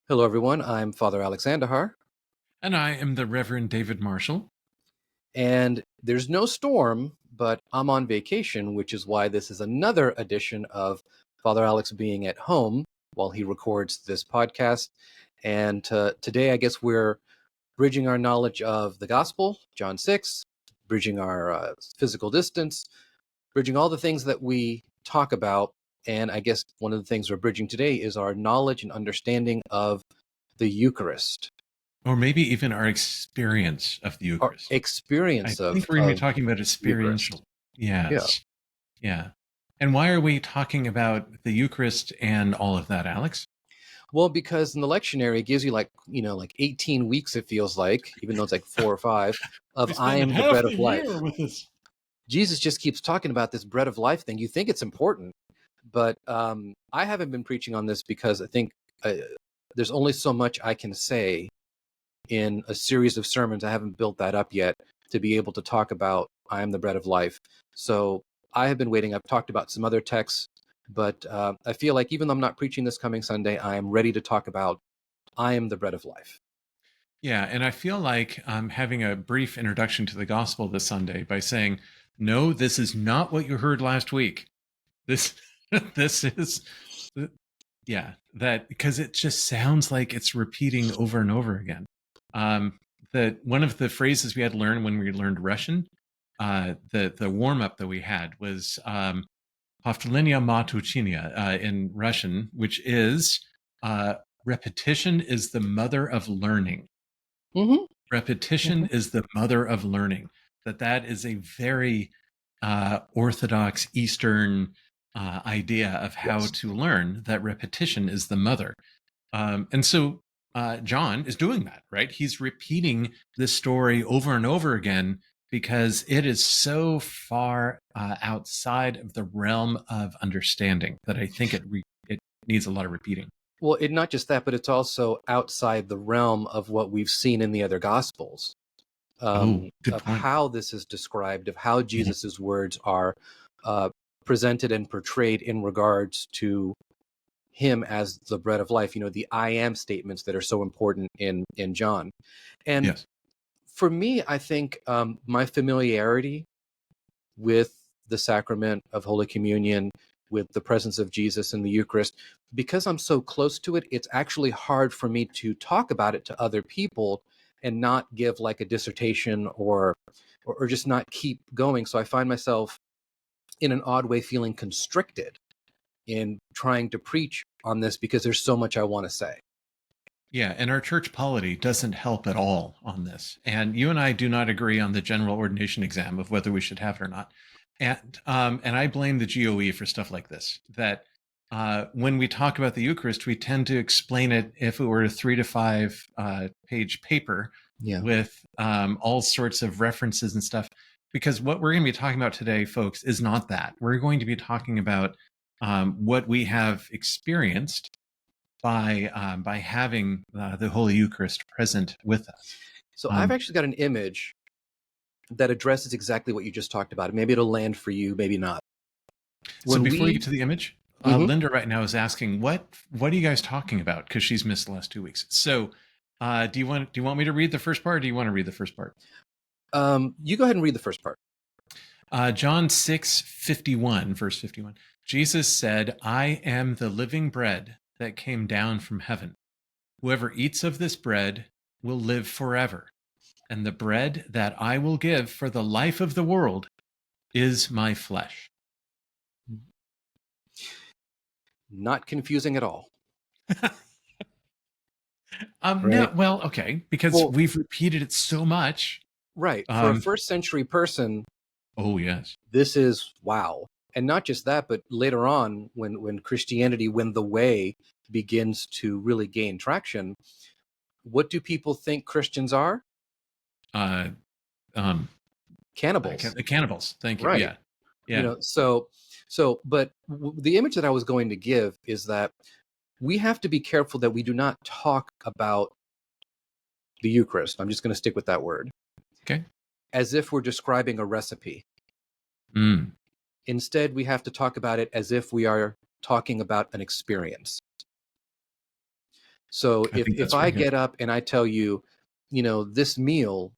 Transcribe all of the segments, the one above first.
Hello, everyone. I'm Father Alexander, And I am the Reverend David Marshall. and there's no storm, but I'm on vacation, which is why this is another edition of Father Alex being at home while he records this podcast. And today, I guess we're bridging our knowledge of the gospel, John 6, bridging our physical distance, bridging all the things that we talk about. And I guess one of the things we're bridging today is our knowledge and understanding of the Eucharist, Or maybe even our experience of the our Eucharist. I experience think we're going to be of talking about Eucharist. experiential. Yeah. Yes. Yeah. And why are we talking about the Eucharist and all of that, Alex? Well, because in the lectionary it gives you like 18 weeks, it feels like, even though it's like 4 or 5, of We I spend am the half bread the of year life. with this. Jesus just keeps talking about this bread of life thing. You think it's important, but I haven't been preaching on this because I think uh, there's only so much I can say in a series of sermons. I haven't built that up yet to be able to talk about I am the bread of life. So I have been waiting. I've talked about some other texts, but I feel like even though I'm not preaching this coming Sunday, I am ready to talk about I am the bread of life. Yeah. And I feel like I'm having a brief introduction to the gospel this Sunday by saying, no, this is not what you heard last week. This, this is, yeah, that because it just sounds like it's repeating over and over again. That one of the phrases we had to learn when we learned Russian, the warm up that we had was "Повторение мать учения" in Russian, which is uh, repetition is the mother of learning. Mm-hmm. Repetition Mm-hmm. is the mother of learning. That is a very Orthodox Eastern idea of how Yes. to learn. That repetition is the mother. And so John is doing that, right? He's repeating this story over and over again because it is so far outside of the realm of understanding that I think it needs a lot of repeating. Well, not just that, but it's also outside the realm of what we've seen in the other Gospels, Oh, good of point. how this is described, of how Mhm. Jesus's words are uh, presented and portrayed in regards to him as the bread of life. The I am statements that are so important in John. And Yes. for me, I think my familiarity with the sacrament of Holy Communion, with the presence of Jesus in the Eucharist, because I'm so close to it, it's actually hard for me to talk about it to other people and not give like a dissertation or just not keep going. So I find myself in an odd way feeling constricted in trying to preach on this because there's so much I want to say. Yeah, and our church polity doesn't help at all on this. And you and I do not agree on the general ordination exam of whether we should have it or not. And I blame the GOE for stuff like this. That when we talk about the Eucharist, we tend to explain it if it were a 3 to 5 page paper Yeah. with all sorts of references and stuff. Because what we're going to be talking about today, folks, is not that. We're going to be talking about what we have experienced by having the Holy Eucharist present with us. So I've Um, actually got an image that addresses exactly what you just talked about. Maybe it'll land for you, maybe not. so When before we get we, to the image, Mhm. Linda right now is asking what are you guys talking about because she's missed the last 2 weeks. So do you want me to read the first part? Or do you want to read the first part? You go ahead and read the first part. John 6:51, verse 51. Jesus said, "I am the living bread that came down from heaven. Whoever eats of this bread will live forever, and the bread that I will give for the life of the world is my flesh." Not confusing at all, No, right? well, okay, because Well, we've repeated it so much. right. For a Um, first century person, oh yes, this is wow. And not just that, but later on, when Christianity, when the way begins to really gain traction, what do people think Christians are? uh, um, Cannibals, the cannibals. Thank you. right? Yeah, yeah. But the image that I was going to give is that we have to be careful that we do not talk about the Eucharist. I'm just going to stick with that word, Okay. as if we're describing a recipe. Mm, Instead, we have to talk about it as if we are talking about an experience. So I think if that's I very good. get up and I tell you, this meal,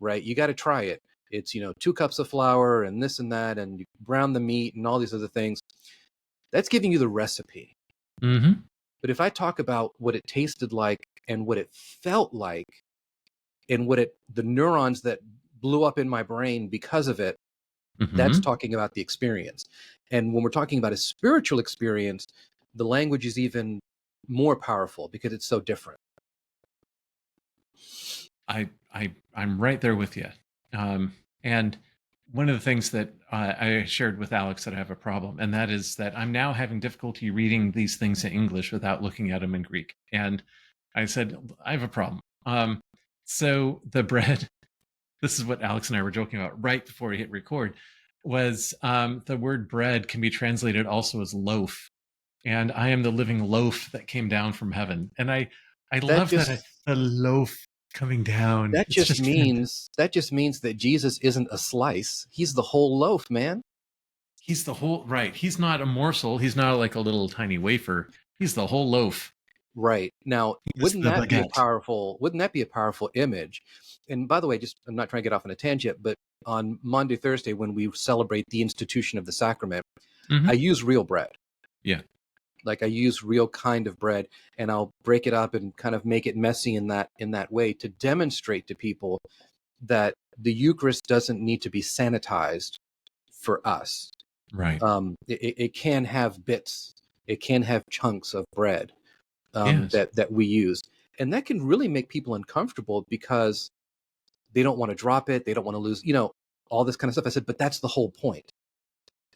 right, you got to try it. It's, 2 cups of flour and this and that, and you brown the meat and all these other things. That's giving you the recipe. Hmm. But if I talk about what it tasted like and what it felt like and the neurons that blew up in my brain because of it, that's Hmm. talking about the experience. And when we're talking about a spiritual experience, the language is even more powerful because it's so different. I'm right there with you. And one of the things that I shared with Alex that I have a problem, and that is that I'm now having difficulty reading these things in English without looking at them in Greek. And I said, I have a problem. So the bread, this is what Alex and I were joking about right before we hit record, was the word bread can be translated also as loaf. And I am the living loaf that came down from heaven. And I That love that just the loaf coming down. that It's just just means that just means that Jesus isn't a slice. He's the whole loaf, man. he's the whole right. He's not a morsel. He's not like a little tiny wafer. He's the whole loaf. Right. Now, He is the baguette. wouldn't that be a powerful image? And by the way, just I'm not trying to get off on a tangent, but on Monday, Thursday, when we celebrate the institution of the sacrament, I Hmm. use real bread. Yeah. Like I use real kind of bread, and I'll break it up and kind of make it messy in that way to demonstrate to people that the Eucharist doesn't need to be sanitized for us. Right. It can have bits, it can have chunks of bread Yes. that we use, and that can really make people uncomfortable because they don't want to drop it, they don't want to lose, all this kind of stuff. I said, but that's the whole point,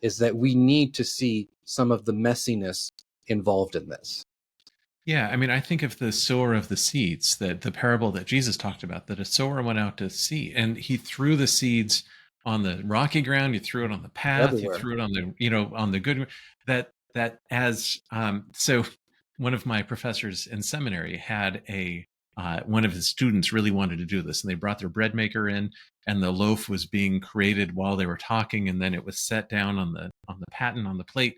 is that we need to see some of the messiness involved in this. Yeah. I mean, I think of the sower of the seeds, that the parable that Jesus talked about, that a sower went out to seed and he threw the seeds on the rocky ground, you threw it on the path, you Everywhere. threw it on the, on the good, that as, so one of my professors in seminary had one of his students really wanted to do this, and they brought their bread maker in, and the loaf was being created while they were talking, and then it was set down on the paten on the plate,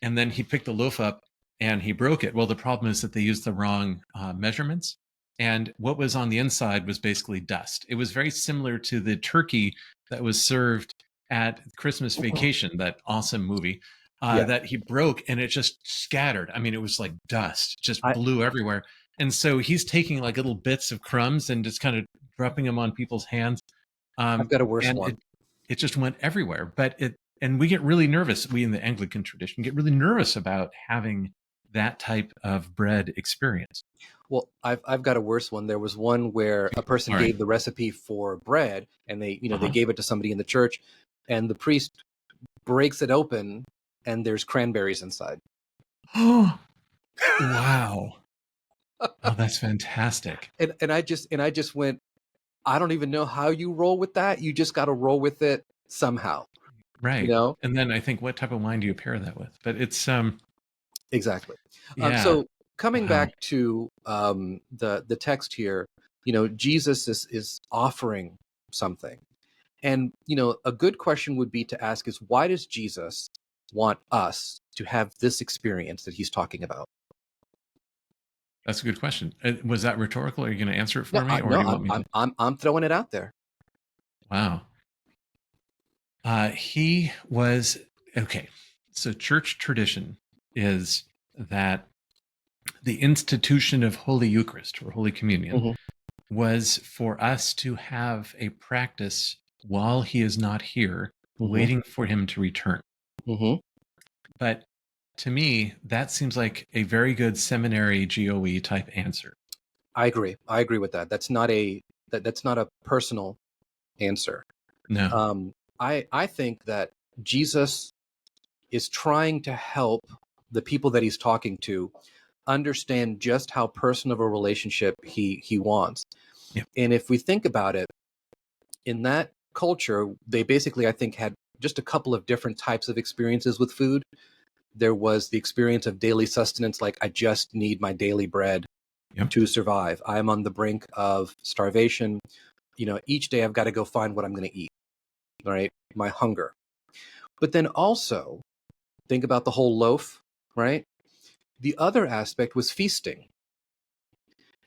and then he picked the loaf up and he broke it. Well, the problem is that they used the wrong measurements, and what was on the inside was basically dust. It was very similar to the turkey that was served at Christmas Vacation, that awesome movie, Yeah. that he broke, and it just scattered. I mean, it was like dust, just I, blew everywhere. And so he's taking like little bits of crumbs and just kind of dropping them on people's hands, I've got a worse and one. it just went everywhere. But it and we get really nervous. We in the Anglican tradition get really nervous about having that type of bread experience. Well, I've got a worse one. There was one where a person All right. gave the recipe for bread, and they Uh gave it to somebody in the church, and the priest breaks it open, and there's cranberries inside. huh. Wow. Oh, that's fantastic. And I just went, I don't even know how you roll with that. You just got to roll with it somehow, you Right. know? And then I think, what type of wine do you pair that with? But it's Exactly. yeah. So coming Wow. back to the text here, Jesus is offering something. And, a good question would be to ask is, why does Jesus want us to have this experience that he's talking about? That's a good question. Was that rhetorical? Are you going to answer it No, for me, or no, do you want me to? I'm throwing it out there. Wow. He was okay. So, church tradition is that the institution of Holy Eucharist or Holy Communion Hmm. was for us to have a practice while he is not here, Hmm. waiting for him to return. Hmm. But to me, that seems like a very good seminary GOE type answer. I agree. I agree with that. That's not a personal answer. No. Um, I think that Jesus is trying to help the people that he's talking to understand just how personal of a relationship he wants. Yeah. And if we think about it, in that culture, they basically, I think, had just a couple of different types of experiences with food. There was the experience of daily sustenance, like I just need my daily bread Yep. to survive. I'm on the brink of starvation. Each day I've got to go find what I'm going to eat, right? My hunger. But then also think about the whole loaf, right? The other aspect was feasting.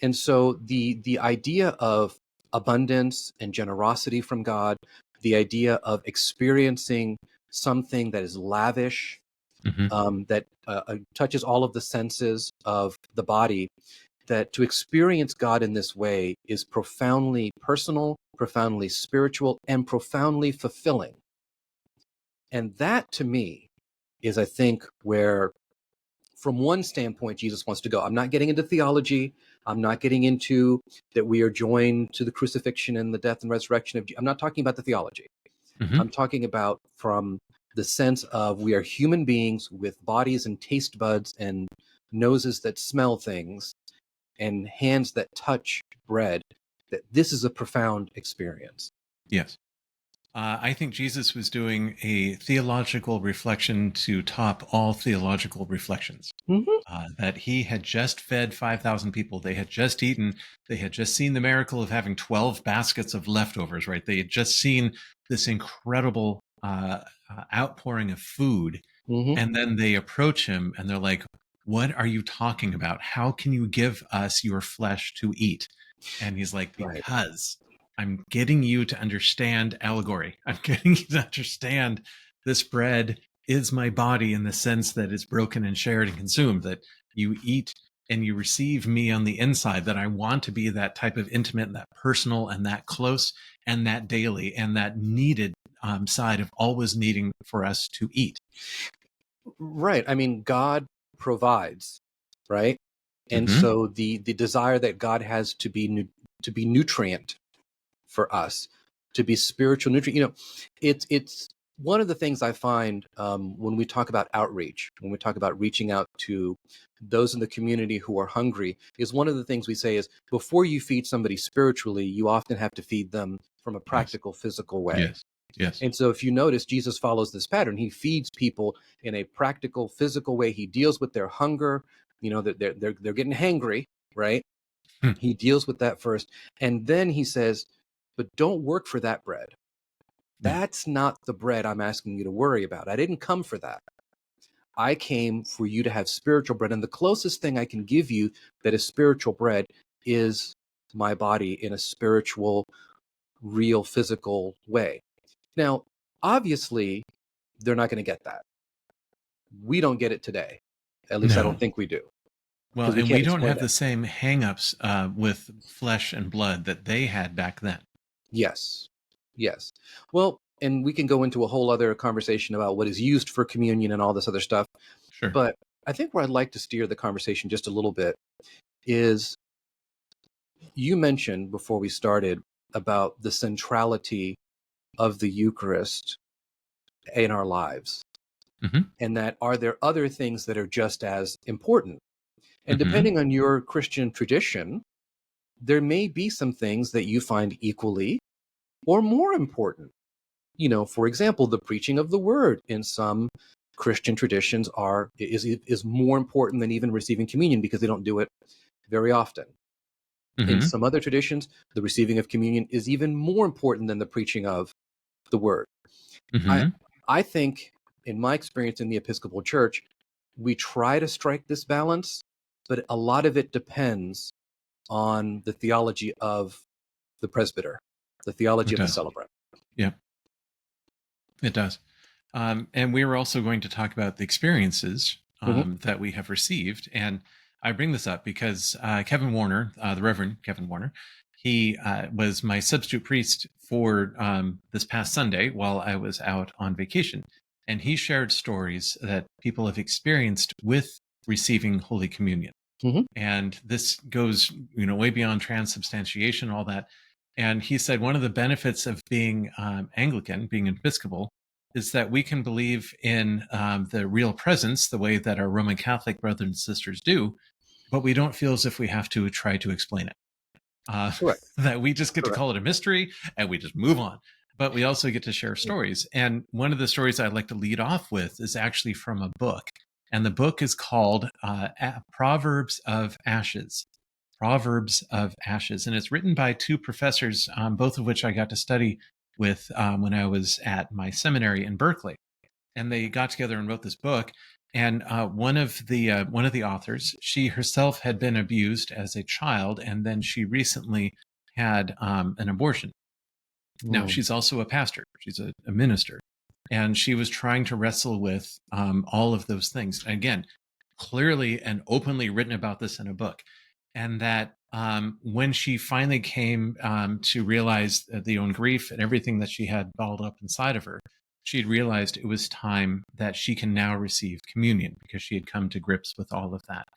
And so the idea of abundance and generosity from God, the idea of experiencing something that is lavish, Hmm. that touches all of the senses of the body, that to experience God in this way is profoundly personal, profoundly spiritual, and profoundly fulfilling. And that to me is, I think, where from one standpoint, Jesus wants to go. I'm not getting into theology. I'm not getting into that we are joined to the crucifixion and the death and resurrection of Jesus. I'm not talking about the theology. Hmm. I'm talking about from the sense of we are human beings with bodies and taste buds and noses that smell things and hands that touch bread, that this is a profound experience. Yes. I think Jesus was doing a theological reflection to top all theological reflections. Mm-hmm. That he had just fed 5,000 people. They had just eaten. They had just seen the miracle of having 12 baskets of leftovers, right? They had just seen this incredible outpouring of food. Mm-hmm. And then they approach him and they're like, "What are you talking about? How can you give us your flesh to eat?" And he's like, Right. "Because I'm getting you to understand allegory. I'm getting you to understand this bread is my body in the sense that it's broken and shared and consumed, that you eat and you receive me on the inside, that I want to be that type of intimate, that personal and that close and that daily and that needed side of always needing for us to eat." Right. I mean, God provides, right? And Hmm. so the desire that God has to be nutrient for us, to be spiritual nutrient. It's one of the things I find when we talk about outreach, when we talk about reaching out to those in the community who are hungry, is one of the things we say is before you feed somebody spiritually, you often have to feed them from a Yes. practical, physical way. Yes. Yes. And so if you notice, Jesus follows this pattern. He feeds people in a practical, physical way. He deals with their hunger. That they're getting hangry, right? Hmm. He deals with that first. And then he says, but don't work for that bread. No. That's not the bread I'm asking you to worry about. I didn't come for that. I came for you to have spiritual bread. And the closest thing I can give you that is spiritual bread is my body in a spiritual, real, physical way. Now, obviously, they're not going to get that. We don't get it today. At least I No. don't think we do, Well, because we and we can't don't explain have it. the same hangups with flesh and blood that they had back then. Yes. Yes. Well, and we can go into a whole other conversation about what is used for communion and all this other stuff. Sure. But I think where I'd like to steer the conversation just a little bit is you mentioned before we started about the centrality of the Eucharist in our lives, Hmm. and that are there other things that are just as important? And Hmm. depending on your Christian tradition, there may be some things that you find equally or more important. For example, the preaching of the word in some Christian traditions is more important than even receiving communion because they don't do it very often. In Hmm. some other traditions, the receiving of communion is even more important than the preaching of the word. I Hmm. I think in my experience in the Episcopal Church, we try to strike this balance, but a lot of it depends on the theology of the presbyter, the theology It of the does. celebrant. Yeah, it does. And we were also going to talk about the experiences Hmm. that we have received. And I bring this up because Kevin Warner, the Reverend Kevin Warner, he was my substitute priest for this past Sunday while I was out on vacation. And he shared stories that people have experienced with receiving Holy Communion. Hmm. And this goes, way beyond transubstantiation, all that. And he said one of the benefits of being Anglican, being Episcopal, is that we can believe in the real presence the way that our Roman Catholic brothers and sisters do, but we don't feel as if we have to try to explain it. Uh, Correct. that we just get to Correct. call it a mystery and we just move on. But we also get to share stories. And one of the stories I'd like to lead off with is actually from a book. And the book is called Proverbs of Ashes. Proverbs of Ashes. And it's written by two professors, both of which I got to study with when I was at my seminary in Berkeley. And they got together and wrote this book. And one of the authors, she herself had been abused as a child, and then she recently had an abortion. Now, Mm. she's also a pastor, she's a minister, and she was trying to wrestle with all of those things. Again, clearly and openly written about this in a book. And that when she finally came to realize the own grief and everything that she had balled up inside of her, she'd realized it was time that she can now receive communion because she had come to grips with all of that.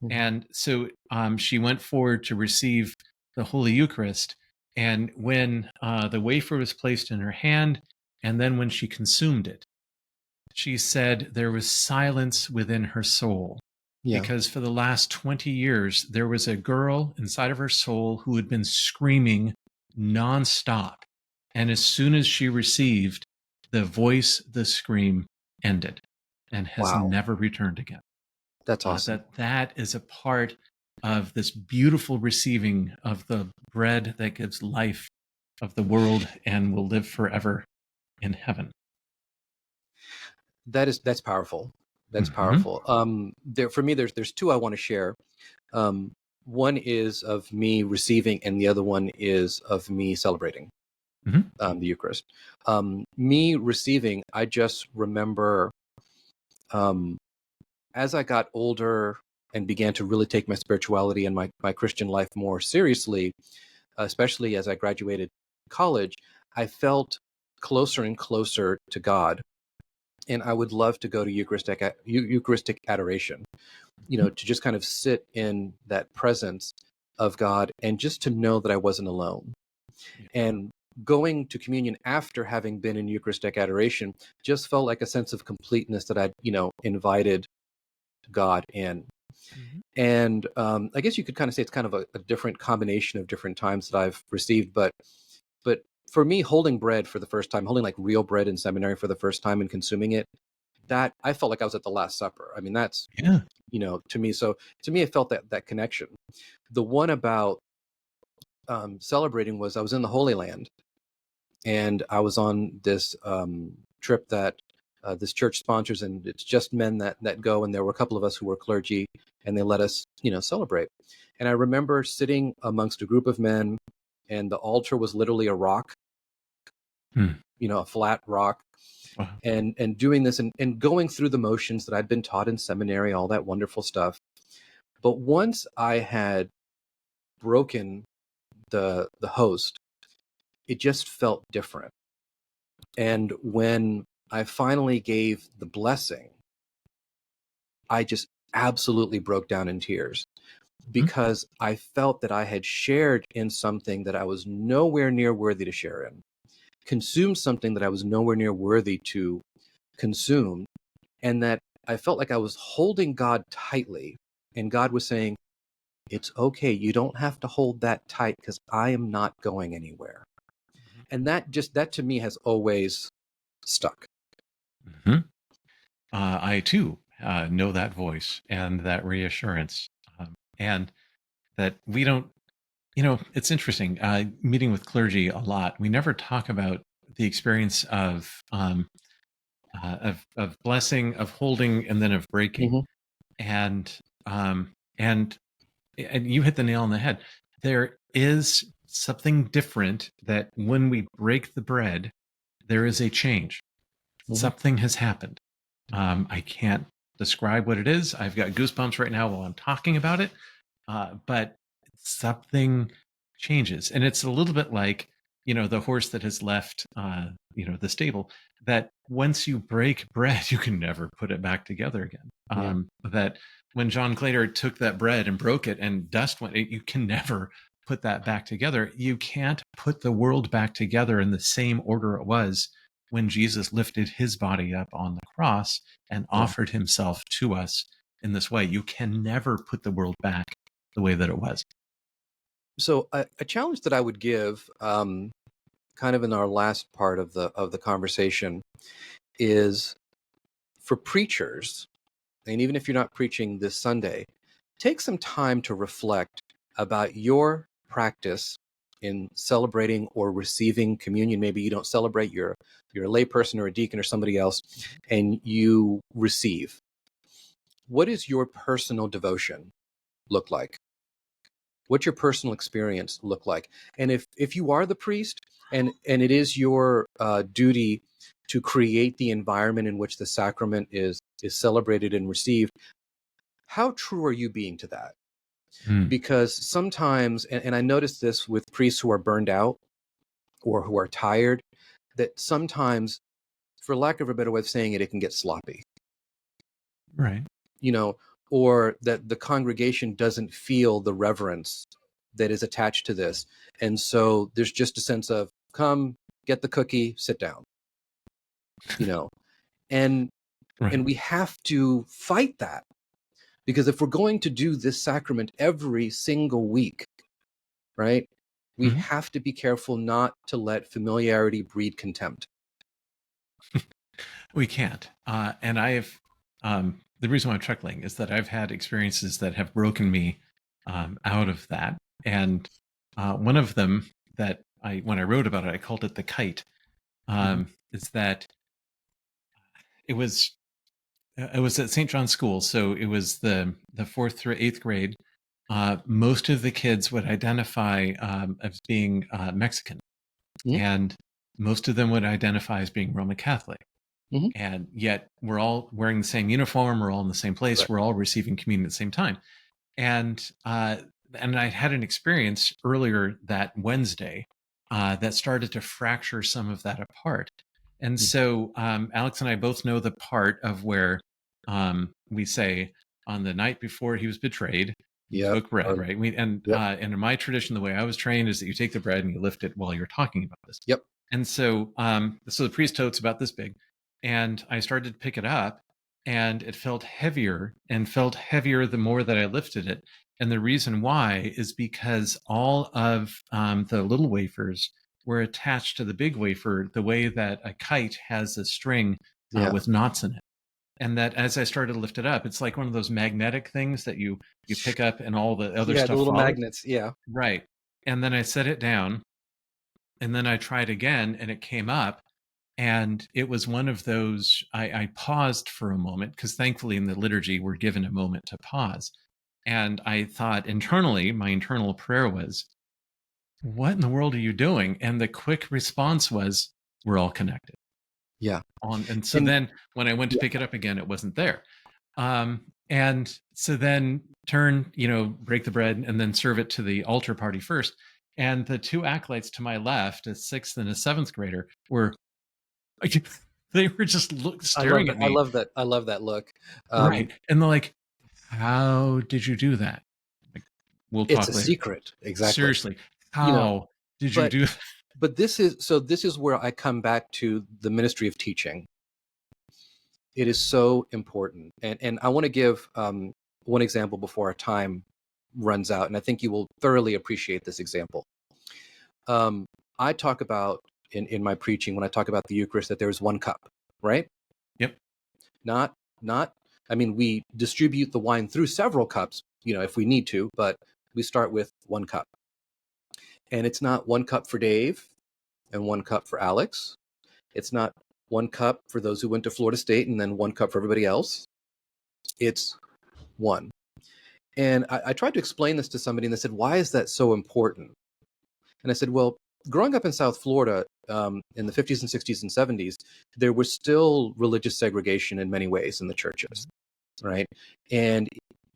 Mhm. And so she went forward to receive the Holy Eucharist. And when the wafer was placed in her hand, and then when she consumed it, she said there was silence within her soul. Yeah. Because for the last 20 years, there was a girl inside of her soul who had been screaming nonstop. And as soon as she received the voice, the scream ended and has Wow. never returned again. That's awesome. That is a part of this beautiful receiving of the bread that gives life of the world and will live forever in heaven. That's powerful. That's Mm-hmm. powerful. There for me, there's two I want to share. Um, one is of me receiving, and the other one is of me celebrating Mm-hmm. the Eucharist. Me receiving, I just remember um, as I got older and began to really take my spirituality and my Christian life more seriously, especially as I graduated college, I felt closer and closer to God. And I would love to go to Eucharistic adoration, to just kind of sit in that presence of God and just to know that I wasn't alone. Yeah. And going to communion after having been in Eucharistic adoration just felt like a sense of completeness that I'd, invited God in. Mm-hmm. And I guess you could kind of say it's kind of a different combination of different times that I've received, but for me, holding bread for the first time, holding like real bread in seminary for the first time and consuming it, that I felt like I was at the Last Supper. I mean, that's Yeah. to me. So to me, I felt that connection. The one about celebrating was I was in the Holy Land, and I was on this trip that this church sponsors, and it's just men that go. And there were a couple of us who were clergy, and they let us, celebrate. And I remember sitting amongst a group of men, and the altar was literally a rock, Mm. a flat rock, Wow. and doing this and going through the motions that I'd been taught in seminary, all that wonderful stuff. But once I had broken the host, it just felt different. And when I finally gave the blessing, I just absolutely broke down in tears Mm-hmm. because I felt that I had shared in something that I was nowhere near worthy to share in, consumed something that I was nowhere near worthy to consume, and that I felt like I was holding God tightly. And God was saying, it's okay. You don't have to hold that tight because I am not going anywhere. And that to me has always stuck. Mm-hmm. I too know that voice and that reassurance, and that we don't. It's interesting. Meeting with clergy a lot, we never talk about the experience of blessing, of holding, and then of breaking. Hmm. And um, and and you hit the nail on the head. There is something different that when we break the bread, there is a change. Hmm. Something has happened. I can't describe what it is. I've got goosebumps right now while I'm talking about it. But something changes, and it's a little bit like the horse that has left the stable. That once you break bread, you can never put it back together again. Yeah. That when John Claytor took that bread and broke it, and dust went, you can never put that back together. You can't put the world back together in the same order it was when Jesus lifted his body up on the cross and Yeah. offered himself to us in this way. You can never put the world back the way that it was. So a challenge that I would give, kind of in our last part of the conversation, is for preachers, and even if you're not preaching this Sunday, take some time to reflect about your practice in celebrating or receiving communion. Maybe you don't celebrate, you're a layperson or a deacon or somebody else, and you receive. what does your personal devotion look like? What's your personal experience look like? And if you are the priest, and it is your duty to create the environment in which the sacrament is celebrated and received, how true are you being to that? Mm. Because sometimes, and I notice this with priests who are burned out or who are tired, that sometimes, for lack of a better way of saying it, it can get sloppy, Right. you know, or that the congregation doesn't feel the reverence that is attached to this. And so there's just a sense of, come, get the cookie, sit down, you know, and Right. we have to fight that, because if we're going to do this sacrament every single week, right, we Mhm. have to be careful not to let familiarity breed contempt. We can't. And the reason why I'm chuckling is that I've had experiences that have broken me out of that. And one of them that when I wrote about it, I called it the kite. Mhm. Is that it was I was at St. John's School, so it was the fourth through eighth grade. Most of the kids would identify as being Mexican, Mhm. and most of them would identify as being Roman Catholic. Mhm. And yet we're all wearing the same uniform, we're all in the same place, Right. we're all receiving communion at the same time. And I had an experience earlier that Wednesday that started to fracture some of that apart. And Mhm. so Alex and I both know the part of where we say on the night before he was betrayed, he Yep. took bread, right? Yep. And in my tradition, the way I was trained is that you take the bread and you lift it while you're talking about this. Yep. And so the priest tote's about this big, and I started to pick it up, and it felt heavier and felt heavier the more that I lifted it. And the reason why is because all of the little wafers were attached to the big wafer the way that a kite has a string Yeah. with knots in it. And that as I started to lift it up, it's like one of those magnetic things that you pick up and all the other Yeah, the stuff little follows. magnets. Yeah. Right. And then I set it down, and then I tried again and it came up, and it was one of those, I paused for a moment because thankfully in the liturgy we're given a moment to pause. And I thought internally, my internal prayer was, what in the world are you doing? And the quick response was, we're all connected. Yeah. And so And then when I went to yeah. pick it up again, it wasn't there. And so then turn, break the bread and then serve it to the altar party first. And the two acolytes to my left, a sixth and a seventh grader, were they were just I love staring that. at I me, love that. I love that look. right? And they're like, "How did you do that?" Like, we'll It's talk a later. secret. Exactly. Seriously, You know, how did you but do? this is where I come back to the ministry of teaching. It is so important, and I want to give one example before our time runs out, and I think you will thoroughly appreciate this example. Um, I talk about in my preaching, when I talk about the Eucharist, that there is one cup, right? Yep. Not not. I mean, we distribute the wine through several cups, if we need to, but we start with one cup, and it's not one cup for Dave and one cup for Alex. It's not one cup for those who went to Florida State and then one cup for everybody else. It's one. And I tried to explain this to somebody, and they said, "Why is that so important?" And I said, "Well, growing up in South Florida in the 50s and 60s and 70s, there was still religious segregation in many ways in the churches, right? And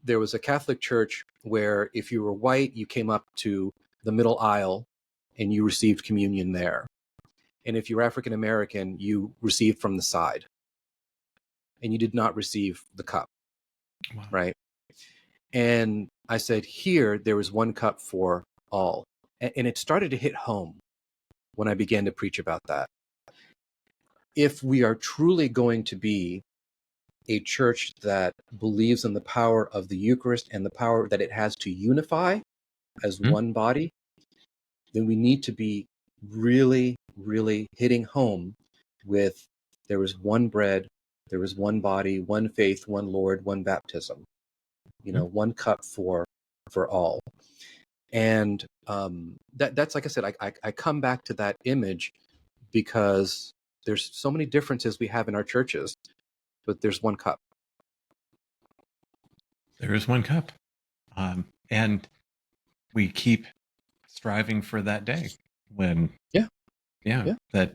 there was a Catholic church where if you were white, you came up to the middle aisle and you received communion there. And if you're African American, you received from the side and you did not receive the cup, Wow. right?" And I said, here, there was one cup for all. And it started to hit home when I began to preach about that. If we are truly going to be a church that believes in the power of the Eucharist and the power that it has to unify as Hmm? one body, then we need to be really, really hitting home with, there is one bread, there is one body, one faith, one Lord, one baptism, Hmm? one cup for all. And that's, like I said, I come back to that image because there's so many differences we have in our churches, but there's one cup. there is one cup. And we keep striving for that day when, Yeah. yeah, Yeah. that,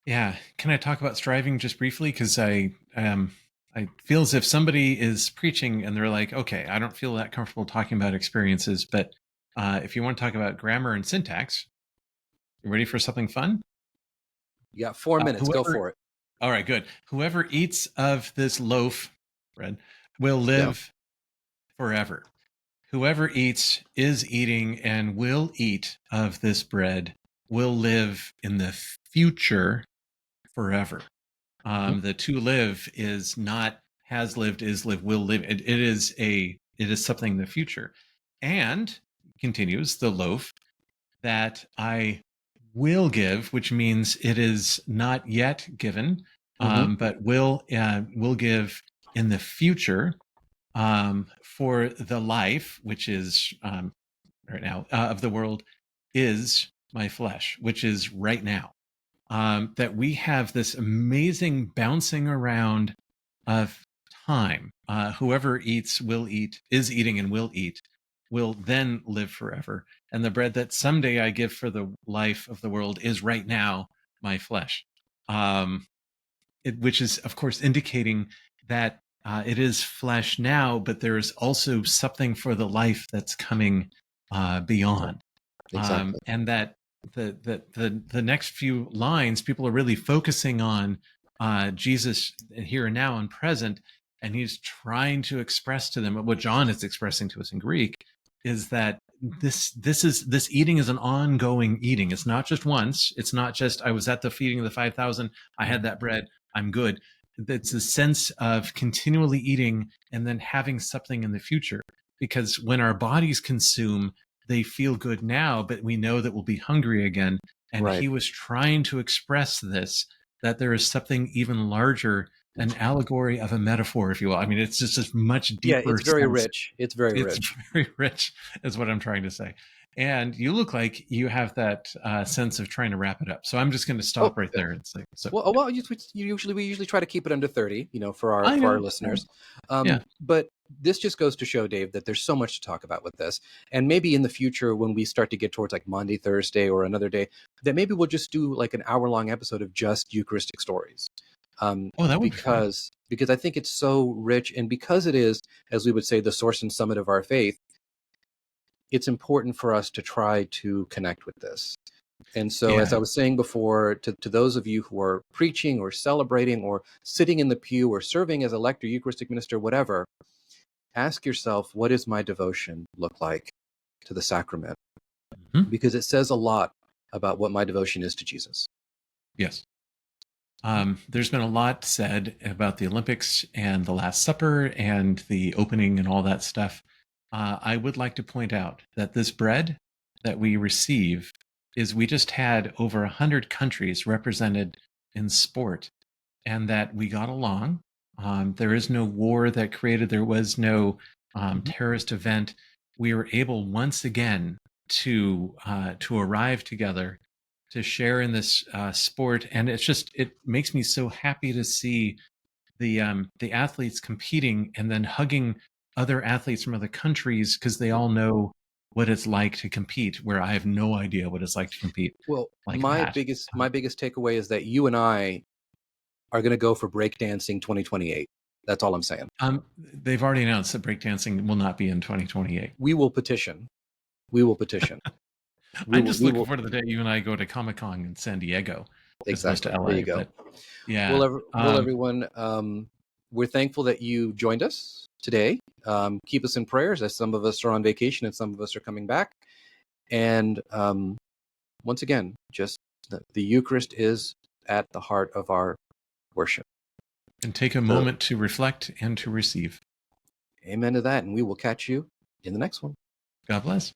yeah. Can I talk about striving just briefly? Because I feel as if somebody is preaching and they're like, okay, I don't feel that comfortable talking about experiences, but if you want to talk about grammar and syntax, you ready for something fun? You got 4 minutes. Go Whoever, for it. all right, good. Whoever eats of this loaf bread will Yeah. live forever. Whoever eats, is eating, and will eat of this bread will live in the future forever. Mhm. The to live is not has lived, is live, will live. It is something in the future. And continues the loaf that I will give, which means it is not yet given, Mhm. but will give in the future, for the life, which is right now, of the world, is my flesh, which is right now. That we have this amazing bouncing around of time. Whoever eats will eat, is eating, and will then live forever. And the bread that someday I give for the life of the world is right now my flesh. Which is, of course, indicating that it is flesh now, but there is also something for the life that's coming beyond. Exactly. And that the next few lines, people are really focusing on Jesus here and now and present, and he's trying to express to them what John is expressing to us in Greek is that this eating is an ongoing eating. It's not just once. It's not just I was at the feeding of the 5,000. I had that bread. I'm good. It's a sense of continually eating and then having something in the future. Because when our bodies consume, they feel good now, but we know that we'll be hungry again. And Right. he was trying to express this, that there is something even larger, an allegory of a metaphor, if you will. I mean, it's just a much Yeah, deeper it's very sense. rich. It's very It's rich. very rich, is what I'm trying to say. And you look like you have that sense of trying to wrap it up. So I'm just going to Oh, stop right there and say, so well, we usually try to keep it under 30, for I our know. listeners. Yeah. But this just goes to show, Dave, that there's so much to talk about with this. And maybe in the future, when we start to get towards like Monday, Thursday, or another day, that maybe we'll just do like an hour-long episode of just Eucharistic stories. Oh, that would be fun. Because I think it's so rich, and because it is, as we would say, the source and summit of our faith, it's important for us to try to connect with this. And so, as I Yeah. was saying before, to those of you who are preaching or celebrating or sitting in the pew or serving as a lector, Eucharistic minister, whatever, ask yourself, what does my devotion look like to the sacrament? Mhm. Because it says a lot about what my devotion is to Jesus. Yes. There's been a lot said about the Olympics and the Last Supper and the opening and all that stuff. I would like to point out that this bread that we receive is we just had over 100 countries represented in sport, and that we got along. There is no war that created, there was no Mhm. terrorist event. We were able once again to arrive together to share in this sport, and it makes me so happy to see the athletes competing and then hugging other athletes from other countries because they all know what it's like to compete, where I have no idea what it's like to compete Well, like my that. biggest my biggest takeaway is that you and I are going to go for breakdancing 2028. That's all I'm saying. They've already announced that breakdancing will not be in 2028. We will petition. We will petition. We I'm will. just We looking will. forward to the day you and I go to Comic Con in San Diego as opposed to Exactly. There you LA. go. But yeah, Well, everyone, we're thankful that you joined us today. Keep us in prayers, as some of us are on vacation and some of us are coming back. And once again, just the Eucharist is at the heart of our worship. and take a So, moment to reflect and to receive. amen to that. And we will catch you in the next one. God bless.